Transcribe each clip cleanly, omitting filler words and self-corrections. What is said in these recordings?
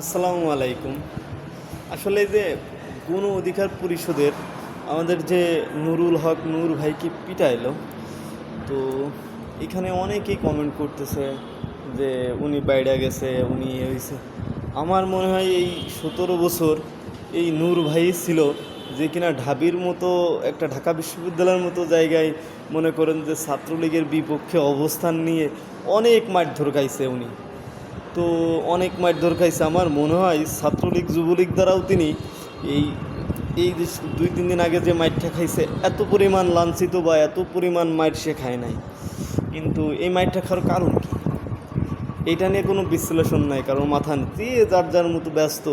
আসসালামু আলাইকুম। আসলে এই যে গণ অধিকার পরিষদের আমাদের যে নুরুল হক নূর ভাইকে পিটাইলো, তো এখানে অনেকেই কমেন্ট করতেছে যে উনি বাইরে গেছে, উনি হয়েছে। আমার মনে হয় এই 17 বছর এই নূর ভাই ছিল, যে কিনা ঢাবির মতো একটা ঢাকা বিশ্ববিদ্যালয়ের মতো জায়গায় মনে করেন যে ছাত্রলীগের বিপক্ষে অবস্থান নিয়ে অনেক মারধর খাইছে উনি। তো অনেক মারধর খাইছে। আমার মনে হয় ছাত্রলীগ যুবলীগ দ্বারাও তিনি এই এই যে 2-3 দিন আগে যে মাইরটা খাইছে, এত পরিমাণ লাঞ্ছিত বা এত পরিমাণ মাইর সে খায় নাই। কিন্তু এই মাইরটা খাওয়ার কারণ কি, এইটা নিয়ে কোনো বিশ্লেষণ নাই, কারণ মাথা নেই, যে যার যার মতো ব্যস্ত।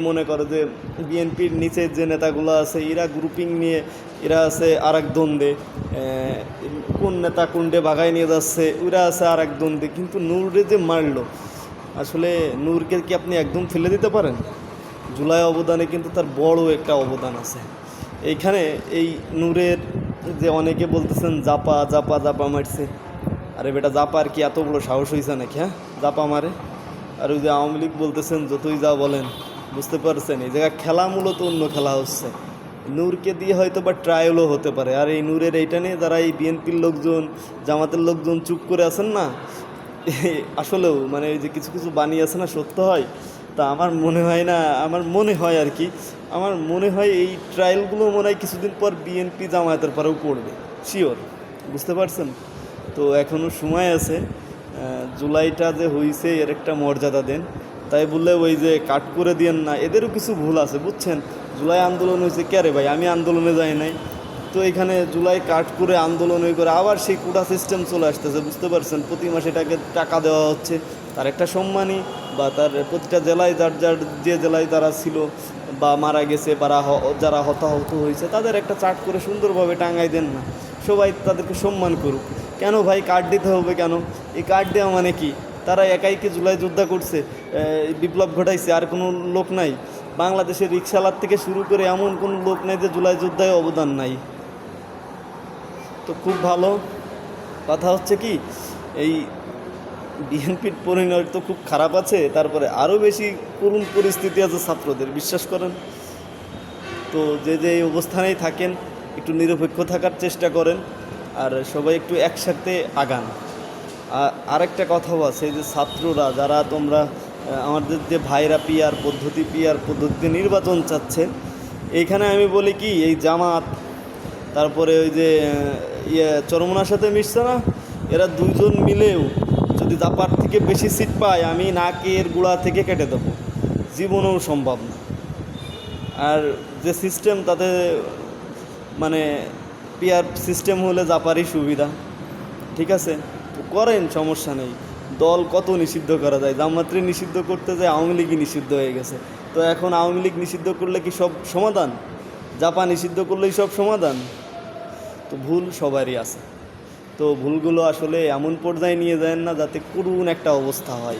মনে করে যে বিএনপির নিচে যে নেতাগুলো আছে এরা গ্রুপিং নিয়ে এরা আছে আর এক দ্বন্দ্বে, কোন নেতা কোনটে বাগায় নিয়ে যাচ্ছে ওরা আছে আর এক দ্বন্দ্বে। কিন্তু নূরে যে মারলো, আসলে নূরকে কি আপনি একদম ফেলে দিতে পারেন? জুলাই অবদানে কিন্তু তার বড় একটা অবদান আছে এইখানে। এই নূরের যে অনেকে বলতেছেন জাপা জাপা জাপা মারছে, আরে বেটা জাপা আর কি এত বড় সাহস হয়েছে নাকি? হ্যাঁ, জাপা মারে। আর ওই যে আওয়ামী লীগ বলতেছেন যতই যা বলেন, বুঝতে পারছেন এই জায়গায় খেলা মূলত অন্য খেলা হচ্ছে। নূরকে দিয়ে হয়তো বা ট্রায়ালও হতে পারে। আর এই নূরের এইটা নিয়ে যারা এই বিএনপির লোকজন জামাতের লোকজন চুপ করে আছেন না, আসলেও মানে ওই যে কিছু কিছু বানিয়ে আছে না, সত্য হয়। তা আমার মনে হয় না, আমার মনে হয় আর কি, আমার মনে হয় এই ট্রায়ালগুলো মনে হয় কিছুদিন পর বিএনপি জামায়াতের পরেও পড়বে, শিওর। বুঝতে পারছেন? তো এখনও সময় আছে। জুলাইটা যে হয়েছে এর একটা মর্যাদা দেন। তাই বললে ওই যে কাট করে দিয়েন না, এদেরও কিছু ভুল আছে বুঝছেন। জুলাই আন্দোলন হয়েছে কে রে ভাই, আমি আন্দোলনে যাই নাই। তো এখানে জুলাই কাট করে আন্দোলন হয়ে করে আবার সেই কোটা সিস্টেম চলে আসতেছে, বুঝতে পারছেন। প্রতি মাসে এটাকে টাকা দেওয়া হচ্ছে, তার একটা সম্মানী বা তার প্রতিটা জেলায় যার যার যে জেলায় তারা ছিল বা মারা গেছে বা যারা হতাহত হয়েছে তাদের একটা চার্ট করে সুন্দরভাবে টাঙাই দেন না, সবাই তাদেরকে সম্মান করুক। কেন ভাই কার্ড দিতে হবে কেন? এই কার্ড দেওয়া মানে কি? তারা একাই কি জুলাই যোদ্ধা করছে, বিপ্লব ঘটাইছে? আর কোনো লোক নাই বাংলাদেশের রিক্সাওয়ালার থেকে শুরু করে এমন কোনো লোক নাই যে জুলাই যোদ্ধায় অবদান নাই। তো খুব ভালো কথা হচ্ছে কি, এই বিএনপির পরিণতি তো খুব খারাপ আছে, তারপরে আরও বেশি করুণ পরিস্থিতি আছে ছাত্রদের, বিশ্বাস করেন। তো যে যে এই অবস্থানেই থাকেন একটু নিরপেক্ষ থাকার চেষ্টা করেন, আর সবাই একটু একসাথে আগান। আরেকটা কথাও আছে, যে ছাত্ররা যারা তোমরা আমাদের যে ভাইরা পিআর পদ্ধতিতে নির্বাচন চাচ্ছে, এইখানে আমি বলি কি, এই জামাত তারপরে ওই যে চরমোনার সাথে মিশছে না, এরা দুইজন মিলেও যদি জাপার থেকে বেশি সিট পায়, আমি নাকের গোড়া থেকে কেটে দেবো, জীবনেও সম্ভব না। আর যে সিস্টেম তাতে মানে পিআর সিস্টেম হলে জাপারই সুবিধা, ঠিক আছে। তো করেন, সমস্যা নেই। দল কত নিষিদ্ধ করা যায়, জামাতরে নিষিদ্ধ করতে যায় আওয়ামী লীগই নিষিদ্ধ হয়ে গেছে। তো এখন আওয়ামী লীগ নিষিদ্ধ করলে কি সব সমাধান? জাপা নিষিদ্ধ করলেই সব সমাধান? তো ভুল সবারই আছে। তো ভুলগুলো আসলে এমন পর্যায়ে নিয়ে যায় না যাতে করুণ একটা অবস্থা হয়।